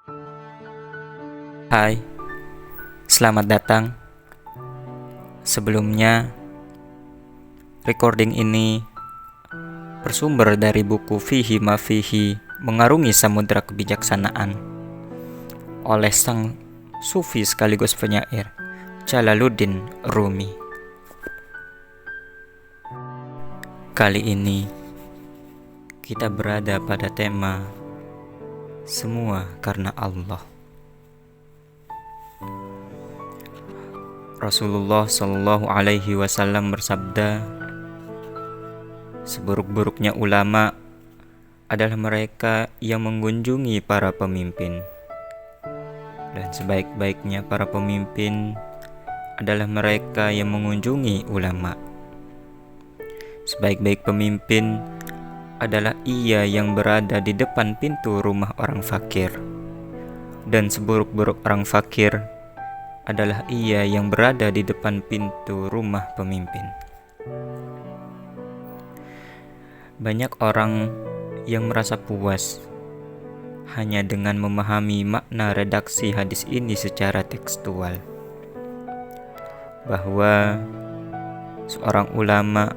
Hai, selamat datang. Sebelumnya, recording ini bersumber dari buku Fihi Ma Fihi Mengarungi Samudra Kebijaksanaan oleh sang sufi sekaligus penyair Jalaluddin Rumi. Kali ini kita berada pada tema Semua Karena Allah. Rasulullah Shallallahu Alaihi Wasallam bersabda, seburuk-buruknya ulama adalah mereka yang mengunjungi para pemimpin, dan sebaik-baiknya para pemimpin adalah mereka yang mengunjungi ulama. Sebaik-baik pemimpin adalah ia yang berada di depan pintu rumah orang fakir, dan seburuk-buruk orang fakir adalah ia yang berada di depan pintu rumah pemimpin. Banyak orang yang merasa puas hanya dengan memahami makna redaksi hadis ini secara tekstual, bahwa seorang ulama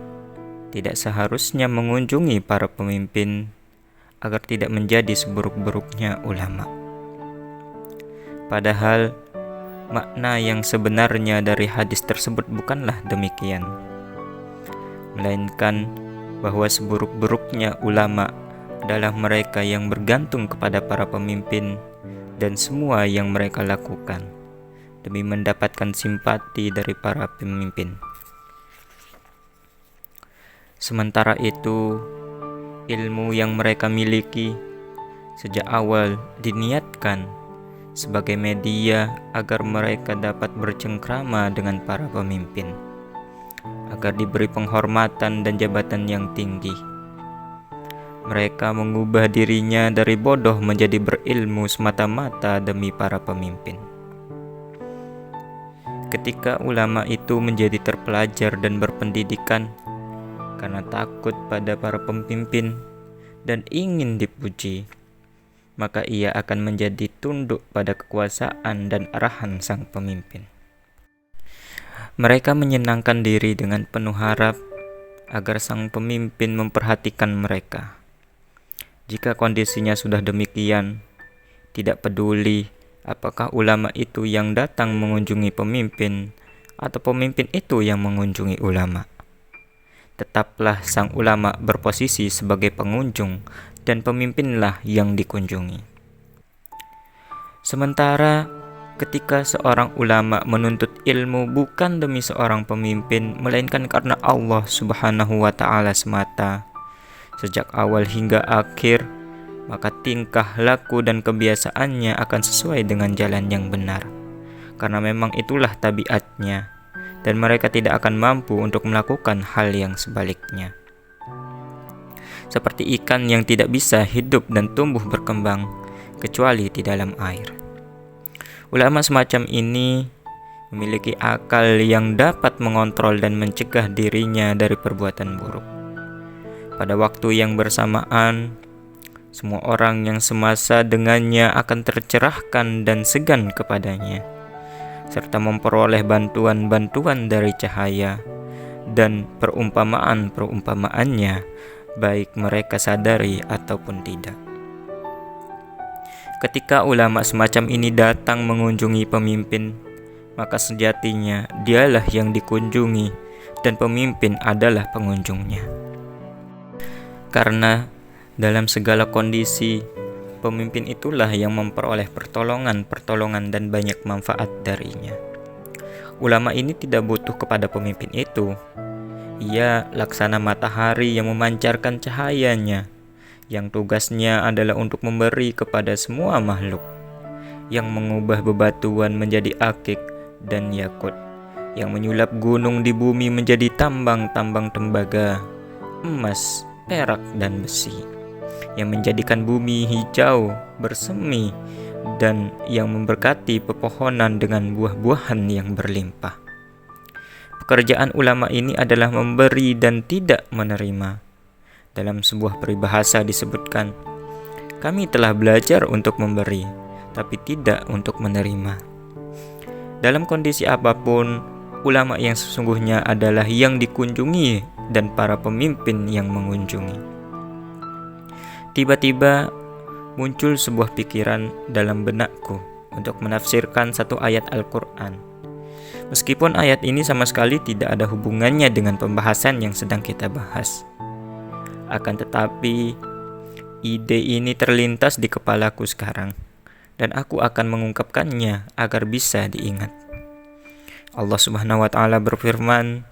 tidak seharusnya mengunjungi para pemimpin agar tidak menjadi seburuk-buruknya ulama. Padahal makna yang sebenarnya dari hadis tersebut bukanlah demikian, melainkan bahwa seburuk-buruknya ulama adalah mereka yang bergantung kepada para pemimpin dan semua yang mereka lakukan demi mendapatkan simpati dari para pemimpin. Sementara itu, ilmu yang mereka miliki sejak awal diniatkan sebagai media agar mereka dapat bercengkrama dengan para pemimpin, agar diberi penghormatan dan jabatan yang tinggi. Mereka mengubah dirinya dari bodoh menjadi berilmu semata-mata demi para pemimpin. Ketika ulama itu menjadi terpelajar dan berpendidikan karena takut pada para pemimpin dan ingin dipuji, maka ia akan menjadi tunduk pada kekuasaan dan arahan sang pemimpin. Mereka menyenangkan diri dengan penuh harap agar sang pemimpin memperhatikan mereka. Jika kondisinya sudah demikian, tidak peduli apakah ulama itu yang datang mengunjungi pemimpin atau pemimpin itu yang mengunjungi ulama, tetaplah sang ulama berposisi sebagai pengunjung dan pemimpinlah yang dikunjungi. Sementara ketika seorang ulama menuntut ilmu bukan demi seorang pemimpin, melainkan karena Allah Subhanahu wa Ta'ala semata, sejak awal hingga akhir, maka tingkah laku dan kebiasaannya akan sesuai dengan jalan yang benar, karena memang itulah tabiatnya, dan mereka tidak akan mampu untuk melakukan hal yang sebaliknya. Seperti ikan yang tidak bisa hidup dan tumbuh berkembang kecuali di dalam air. Ulama semacam ini memiliki akal yang dapat mengontrol dan mencegah dirinya dari perbuatan buruk. Pada waktu yang bersamaan, semua orang yang semasa dengannya akan tercerahkan dan segan kepadanya, serta memperoleh bantuan-bantuan dari cahaya dan perumpamaan-perumpamaannya, baik mereka sadari ataupun tidak. Ketika ulama semacam ini datang mengunjungi pemimpin, maka sejatinya dialah yang dikunjungi dan pemimpin adalah pengunjungnya. Karena dalam segala kondisi, pemimpin itulah yang memperoleh pertolongan dan banyak manfaat darinya. Ulama ini tidak butuh kepada pemimpin itu. Ia laksana matahari yang memancarkan cahayanya, yang tugasnya adalah untuk memberi kepada semua makhluk, yang mengubah bebatuan menjadi akik dan yakut, yang menyulap gunung di bumi menjadi tambang-tambang tembaga, emas, perak, dan besi, yang menjadikan bumi hijau, bersemi, dan yang memberkati pepohonan dengan buah-buahan yang berlimpah. Pekerjaan ulama ini adalah memberi dan tidak menerima. Dalam sebuah peribahasa disebutkan, kami telah belajar untuk memberi, tapi tidak untuk menerima. Dalam kondisi apapun, ulama yang sesungguhnya adalah yang dikunjungi dan para pemimpin yang mengunjungi. Tiba-tiba muncul sebuah pikiran dalam benakku untuk menafsirkan satu ayat Al-Quran. Meskipun ayat ini sama sekali tidak ada hubungannya dengan pembahasan yang sedang kita bahas. Akan tetapi, ide ini terlintas di kepalaku sekarang, dan aku akan mengungkapkannya agar bisa diingat. Allah Subhanahu wa Ta'ala berfirman,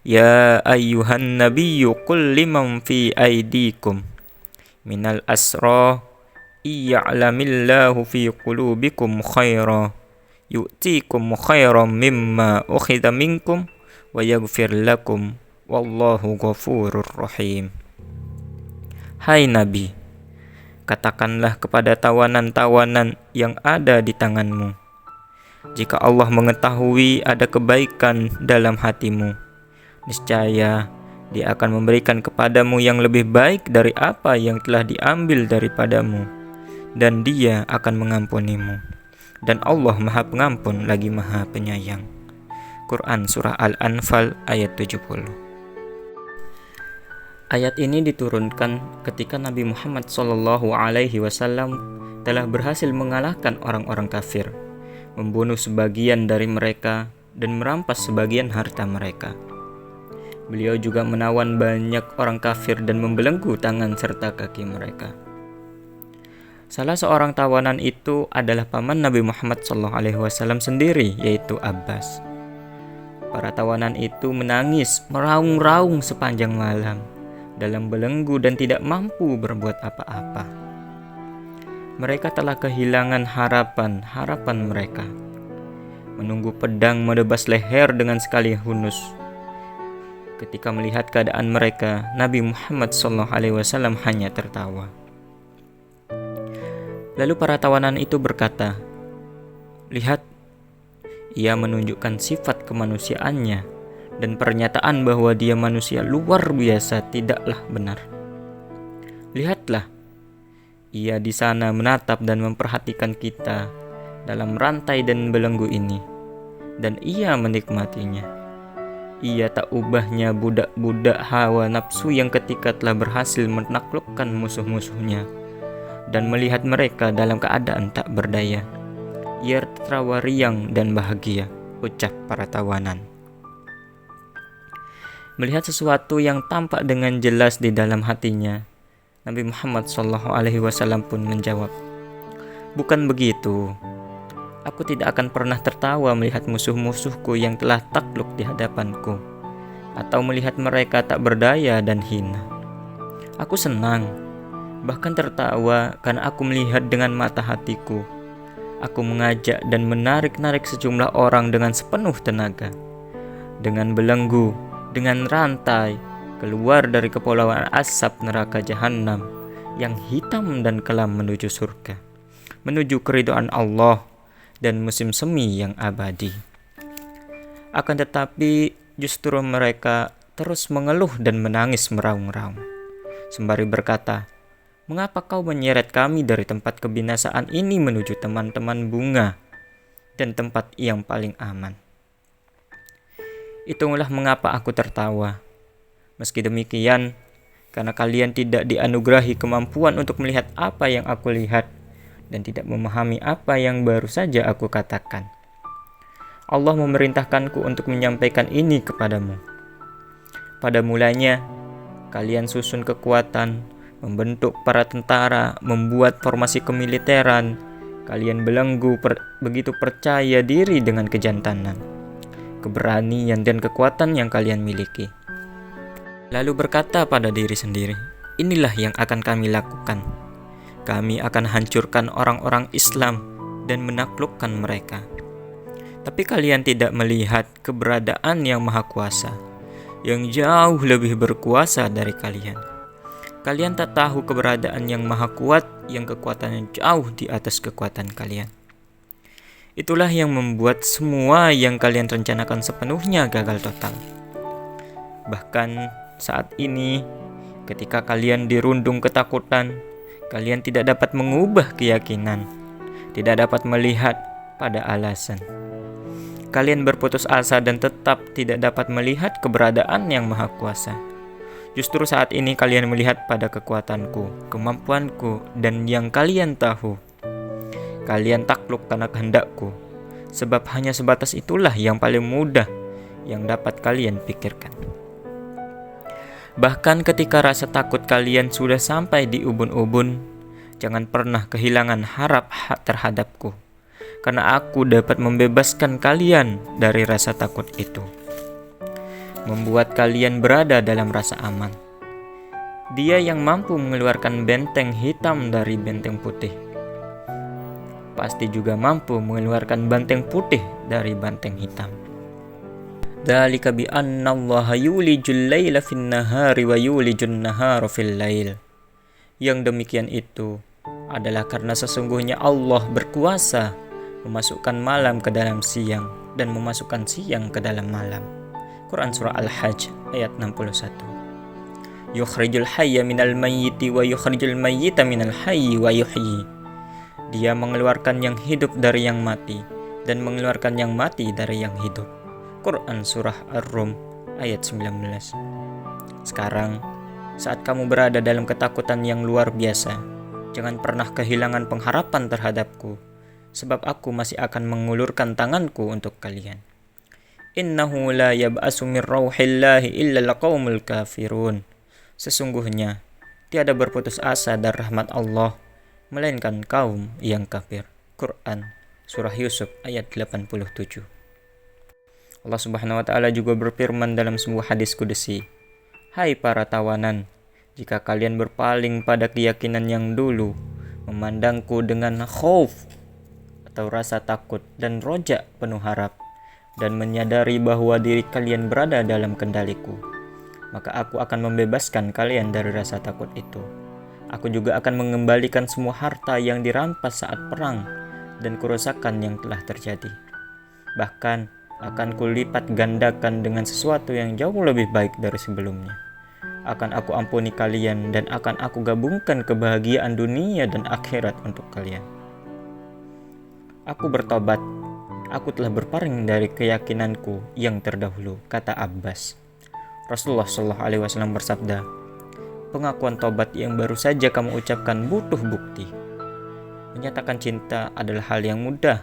"Ya ayyuhan nabiyyu qul liman fi aydikum minal asra iya'lamillahu fi qulubikum khaira yu'tikum khairan mimma ukhidha minkum wa yaghfir lakum wallahu ghafurur rahim." Hai Nabi, katakanlah kepada tawanan-tawanan yang ada di tanganmu, jika Allah mengetahui ada kebaikan dalam hatimu, niscaya Dia akan memberikan kepadamu yang lebih baik dari apa yang telah diambil daripadamu, dan Dia akan mengampunimu. Dan Allah Maha Pengampun lagi Maha Penyayang. Quran Surah Al-Anfal ayat 70. Ayat ini diturunkan ketika Nabi Muhammad SAW telah berhasil mengalahkan orang-orang kafir, membunuh sebagian dari mereka, dan merampas sebagian harta mereka. Beliau juga menawan banyak orang kafir dan membelenggu tangan serta kaki mereka. Salah seorang tawanan itu adalah paman Nabi Muhammad SAW sendiri, yaitu Abbas. Para tawanan itu menangis meraung-raung sepanjang malam dalam belenggu dan tidak mampu berbuat apa-apa. Mereka telah kehilangan harapan mereka. Menunggu pedang menebas leher dengan sekali hunus. Ketika melihat keadaan mereka, Nabi Muhammad SAW hanya tertawa. Lalu para tawanan itu berkata, "Lihat, ia menunjukkan sifat kemanusiaannya, dan pernyataan bahwa dia manusia luar biasa tidaklah benar. Lihatlah, ia di sana menatap dan memperhatikan kita dalam rantai dan belenggu ini, dan ia menikmatinya. Ia tak ubahnya budak-budak hawa nafsu yang ketika telah berhasil menaklukkan musuh-musuhnya dan melihat mereka dalam keadaan tak berdaya. Ia tertawa riang dan bahagia," ucap para tawanan. Melihat sesuatu yang tampak dengan jelas di dalam hatinya, Nabi Muhammad SAW pun menjawab, "Bukan begitu. Aku tidak akan pernah tertawa melihat musuh-musuhku yang telah takluk di hadapanku, atau melihat mereka tak berdaya dan hina. Aku senang, bahkan tertawa karena aku melihat dengan mata hatiku. Aku mengajak dan menarik-narik sejumlah orang dengan sepenuh tenaga, dengan belenggu, dengan rantai, keluar dari kepulauan asap neraka jahanam yang hitam dan kelam menuju surga, menuju keridhaan Allah dan musim semi yang abadi. Akan tetapi justru mereka terus mengeluh dan menangis meraung-raung, sembari berkata, 'Mengapa kau menyeret kami dari tempat kebinasaan ini menuju teman-teman bunga dan tempat yang paling aman?' Itulah mengapa aku tertawa. Meski demikian, karena kalian tidak dianugerahi kemampuan untuk melihat apa yang aku lihat dan tidak memahami apa yang baru saja aku katakan. Allah memerintahkanku untuk menyampaikan ini kepadamu. Pada mulanya, kalian susun kekuatan, membentuk para tentara, membuat formasi kemiliteran. Kalian belenggu begitu percaya diri dengan kejantanan, keberanian dan kekuatan yang kalian miliki. Lalu berkata pada diri sendiri, inilah yang akan kami lakukan. Kami akan hancurkan orang-orang Islam dan menaklukkan mereka. Tapi kalian tidak melihat keberadaan yang maha kuasa, yang jauh lebih berkuasa dari kalian. Kalian tak tahu keberadaan yang maha kuat, yang kekuatannya jauh di atas kekuatan kalian. Itulah yang membuat semua yang kalian rencanakan sepenuhnya gagal total. Bahkan saat ini, ketika kalian dirundung ketakutan, kalian tidak dapat mengubah keyakinan tidak dapat melihat pada alasan. Kalian berputus asa dan tetap tidak dapat melihat keberadaan Yang Maha Kuasa. Justru saat ini kalian melihat pada kekuatanku, kemampuanku, dan yang kalian tahu. Kalian takluk karena kehendakku, sebab hanya sebatas itulah yang paling mudah yang dapat kalian pikirkan. Bahkan ketika rasa takut kalian sudah sampai di ubun-ubun, jangan pernah kehilangan harap terhadapku, karena aku dapat membebaskan kalian dari rasa takut itu, membuat kalian berada dalam rasa aman. Dia yang mampu mengeluarkan benteng hitam dari benteng putih, pasti juga mampu mengeluarkan benteng putih dari benteng hitam. Dzalika bi anna Allah yulijul laila fin nahari wa yulijun nahara fil lail. Yang demikian itu adalah karena sesungguhnya Allah berkuasa memasukkan malam ke dalam siang dan memasukkan siang ke dalam malam. Quran Surah Al-Hajj ayat 61. Yukhrijul hayya minal mayyiti wa yukhrijul mayyita minal hayyi wa yuhyi. Dia mengeluarkan yang hidup dari yang mati dan mengeluarkan yang mati dari yang hidup. Quran Surah Ar-Rum ayat 19. Sekarang, saat kamu berada dalam ketakutan yang luar biasa, jangan pernah kehilangan pengharapan terhadapku, sebab aku masih akan mengulurkan tanganku untuk kalian. Innahu la yab'asu min rauhillahi illa al-qaumul kafirun. Sesungguhnya tiada berputus asa dari rahmat Allah melainkan kaum yang kafir. Quran Surah Yusuf ayat 87. Allah Subhanahu wa taala juga berfirman dalam sebuah hadis kudusi, "Hai para tawanan, jika kalian berpaling pada keyakinan yang dulu, memandangku dengan khauf atau rasa takut dan roja penuh harap, dan menyadari bahwa diri kalian berada dalam kendaliku, maka aku akan membebaskan kalian dari rasa takut itu. Aku juga akan mengembalikan semua harta yang dirampas saat perang dan kerusakan yang telah terjadi. Bahkan akan kulipat gandakan dengan sesuatu yang jauh lebih baik dari sebelumnya. Akan aku ampuni kalian dan akan aku gabungkan kebahagiaan dunia dan akhirat untuk kalian. Aku bertobat. Aku telah berpaling dari keyakinanku yang terdahulu," kata Abbas. Rasulullah SAW bersabda, "Pengakuan tobat yang baru saja kamu ucapkan butuh bukti. Menyatakan cinta adalah hal yang mudah,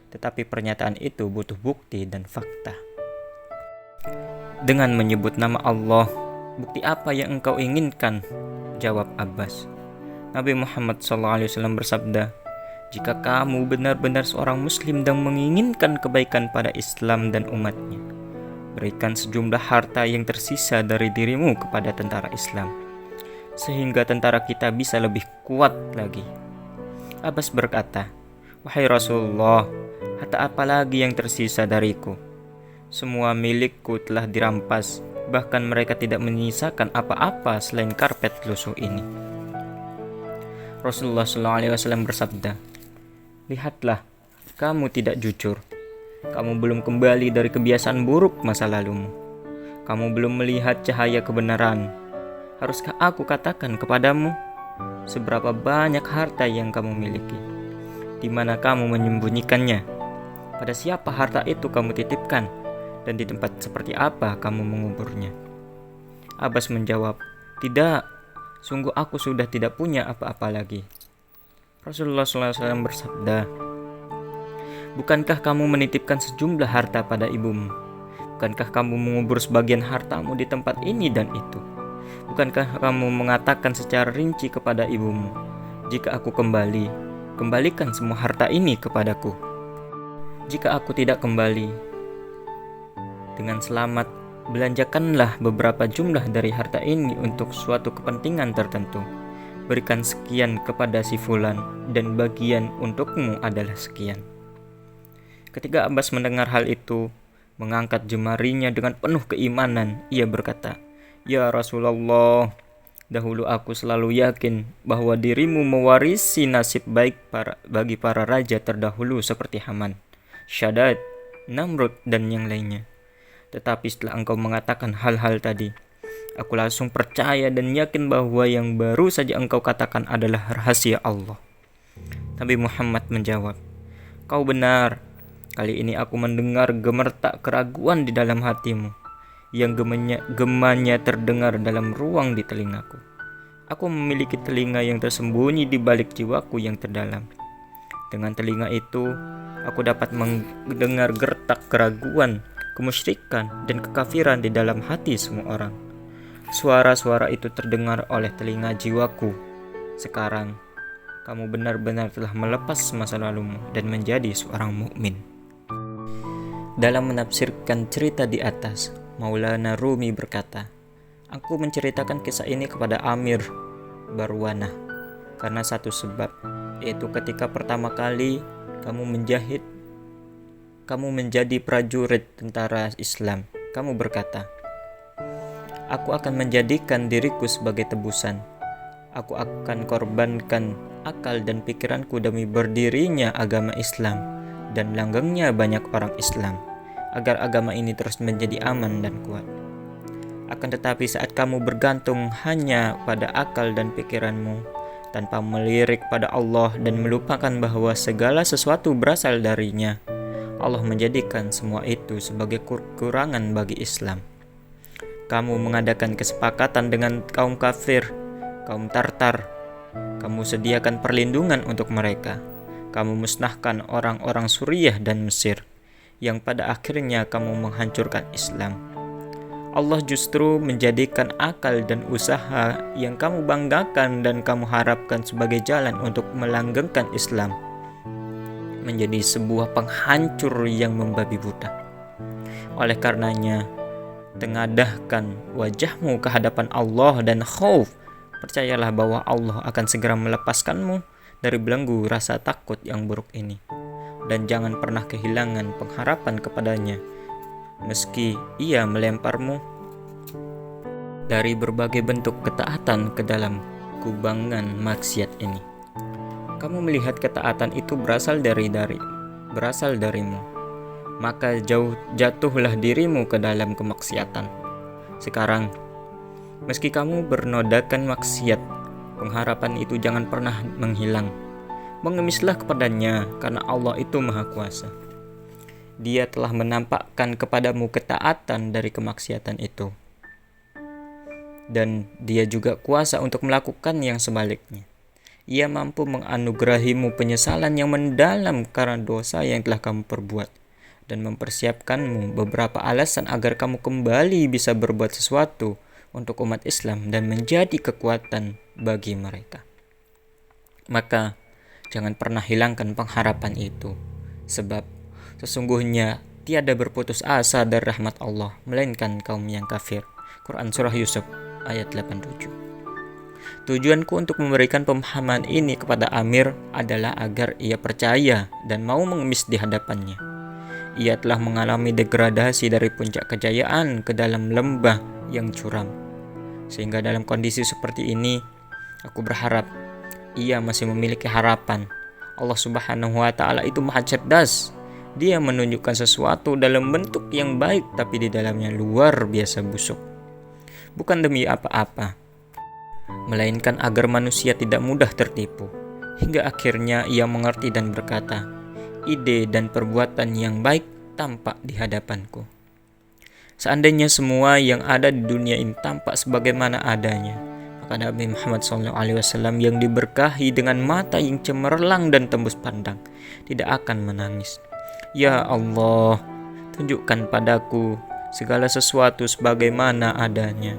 tetapi pernyataan itu butuh bukti dan fakta." "Dengan menyebut nama Allah, bukti apa yang engkau inginkan?" jawab Abbas. Nabi Muhammad SAW bersabda, "Jika kamu benar-benar seorang muslim dan menginginkan kebaikan pada Islam dan umatnya, berikan sejumlah harta yang tersisa dari dirimu kepada tentara Islam, sehingga tentara kita bisa lebih kuat lagi." Abbas berkata, "Wahai Rasulullah, harta apa lagi yang tersisa dariku? Semua milikku telah dirampas, bahkan mereka tidak menyisakan apa-apa selain karpet lusuh ini." Rasulullah SAW bersabda, "Lihatlah, kamu tidak jujur. Kamu belum kembali dari kebiasaan buruk masa lalumu. Kamu belum melihat cahaya kebenaran. Haruskah aku katakan kepadamu, seberapa banyak harta yang kamu miliki? Di mana kamu menyembunyikannya? Pada siapa harta itu kamu titipkan? Dan di tempat seperti apa kamu menguburnya?" Abbas menjawab, "Tidak, sungguh aku sudah tidak punya apa-apa lagi." Rasulullah SAW bersabda, "Bukankah kamu menitipkan sejumlah harta pada ibumu? Bukankah kamu mengubur sebagian hartamu di tempat ini dan itu? Bukankah kamu mengatakan secara rinci kepada ibumu, 'Jika aku kembali, kembalikan semua harta ini kepadaku'? Jika aku tidak kembali dengan selamat, belanjakanlah beberapa jumlah dari harta ini untuk suatu kepentingan tertentu. Berikan sekian kepada si fulan, dan bagian untukmu adalah sekian." Ketika Abbas mendengar hal itu, mengangkat jemarinya dengan penuh keimanan, ia berkata, "Ya Rasulullah, dahulu aku selalu yakin bahwa dirimu mewarisi nasib baik bagi para raja terdahulu seperti Haman, Shaddad, Namrud, dan yang lainnya. Tetapi setelah engkau mengatakan hal-hal tadi, aku langsung percaya dan yakin bahwa yang baru saja engkau katakan adalah rahasia Allah. Nabi Muhammad menjawab, "Kau benar. Kali ini aku mendengar gemertak keraguan di dalam hatimu, yang gemanya terdengar dalam ruang di telingaku. Aku memiliki telinga yang tersembunyi di balik jiwaku yang terdalam. Dengan telinga itu, aku dapat mendengar gertak keraguan, kemusyrikan, dan kekafiran di dalam hati semua orang. Suara-suara itu terdengar oleh telinga jiwaku. Sekarang, kamu benar-benar telah melepas masa lalumu dan menjadi seorang mukmin." Dalam menafsirkan cerita di atas, Maulana Rumi berkata, "Aku menceritakan kisah ini kepada Amir Barwanah karena satu sebab, yaitu ketika pertama kali kamu menjadi prajurit tentara Islam, kamu berkata, 'Aku akan menjadikan diriku sebagai tebusan. Aku akan korbankan akal dan pikiranku demi berdirinya agama Islam dan langgengnya banyak orang Islam, agar agama ini terus menjadi aman dan kuat. Akan tetapi saat kamu bergantung hanya pada akal dan pikiranmu, tanpa melirik pada Allah dan melupakan bahwa segala sesuatu berasal darinya, Allah menjadikan semua itu sebagai kekurangan bagi Islam. Kamu mengadakan kesepakatan dengan kaum kafir, kaum Tartar. Kamu sediakan perlindungan untuk mereka. Kamu musnahkan orang-orang Suriah dan Mesir, yang pada akhirnya kamu menghancurkan Islam. Allah justru menjadikan akal dan usaha yang kamu banggakan dan kamu harapkan sebagai jalan untuk melanggengkan Islam menjadi sebuah penghancur yang membabi buta. Oleh karenanya, tengadahkan wajahmu ke hadapan Allah dan khauf. Percayalah bahwa Allah akan segera melepaskanmu dari belenggu rasa takut yang buruk ini. Dan jangan pernah kehilangan pengharapan kepadanya, meski ia melemparmu dari berbagai bentuk ketaatan ke dalam kubangan maksiat ini. Kamu melihat ketaatan itu berasal darimu, maka jatuhlah dirimu ke dalam kemaksiatan. Sekarang, meski kamu bernodakan maksiat, pengharapan itu jangan pernah menghilang. Mengemislah kepadanya, karena Allah itu Maha Kuasa. Dia telah menampakkan kepadamu ketaatan dari kemaksiatan itu, dan Dia juga kuasa untuk melakukan yang sebaliknya. Ia mampu menganugerahimu penyesalan yang mendalam karena dosa yang telah kamu perbuat, dan mempersiapkanmu beberapa alasan agar kamu kembali bisa berbuat sesuatu untuk umat Islam dan menjadi kekuatan bagi mereka. Maka jangan pernah hilangkan pengharapan itu, sebab sesungguhnya tiada berputus asa dari rahmat Allah, melainkan kaum yang kafir. Quran Surah Yusuf ayat 87. Tujuanku untuk memberikan pemahaman ini kepada Amir adalah agar ia percaya dan mau mengemis di hadapannya. Ia telah mengalami degradasi dari puncak kejayaan ke dalam lembah yang curam. Sehingga dalam kondisi seperti ini, aku berharap ia masih memiliki harapan. Allah Subhanahu wa Ta'ala itu Maha cerdas. Dia menunjukkan sesuatu dalam bentuk yang baik, tapi di dalamnya luar biasa busuk. Bukan demi apa-apa, melainkan agar manusia tidak mudah tertipu. Hingga akhirnya ia mengerti dan berkata, "Ide dan perbuatan yang baik tampak di hadapanku." Seandainya semua yang ada di dunia ini tampak sebagaimana adanya, maka Nabi Muhammad SAW yang diberkahi dengan mata yang cemerlang dan tembus pandang tidak akan menangis. Ya Allah, tunjukkan padaku segala sesuatu sebagaimana adanya.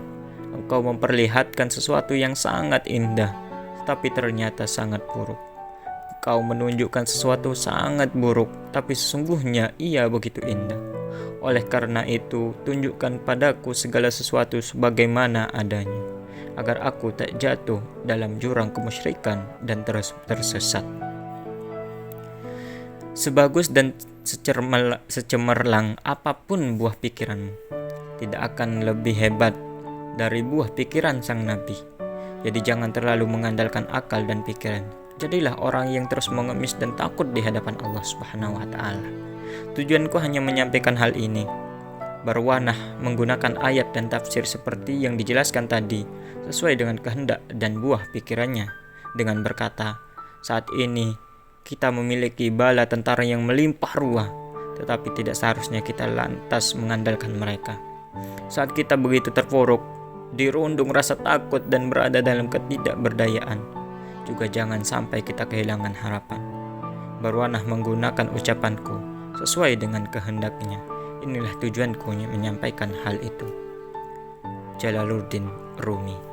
Engkau memperlihatkan sesuatu yang sangat indah, tapi ternyata sangat buruk. Engkau menunjukkan sesuatu sangat buruk, tapi sesungguhnya ia begitu indah. Oleh karena itu, tunjukkan padaku segala sesuatu sebagaimana adanya, agar aku tak jatuh dalam jurang kemusyrikan dan terus tersesat. Sebagus dan secemerlang apapun buah pikiranmu, tidak akan lebih hebat dari buah pikiran sang Nabi. Jadi jangan terlalu mengandalkan akal dan pikiran. Jadilah orang yang terus mengemis dan takut di hadapan Allah Subhanahu wa Ta'ala. Tujuanku hanya menyampaikan hal ini. Barwanah menggunakan ayat dan tafsir seperti yang dijelaskan tadi, sesuai dengan kehendak dan buah pikirannya, dengan berkata, "Saat ini kita memiliki bala tentara yang melimpah ruah, tetapi tidak seharusnya kita lantas mengandalkan mereka. Saat kita begitu terpuruk, dirundung rasa takut dan berada dalam ketidakberdayaan, juga jangan sampai kita kehilangan harapan. Barwanah menggunakan ucapanku sesuai dengan kehendaknya. Inilah tujuanku menyampaikan hal itu. Jalaluddin Rumi.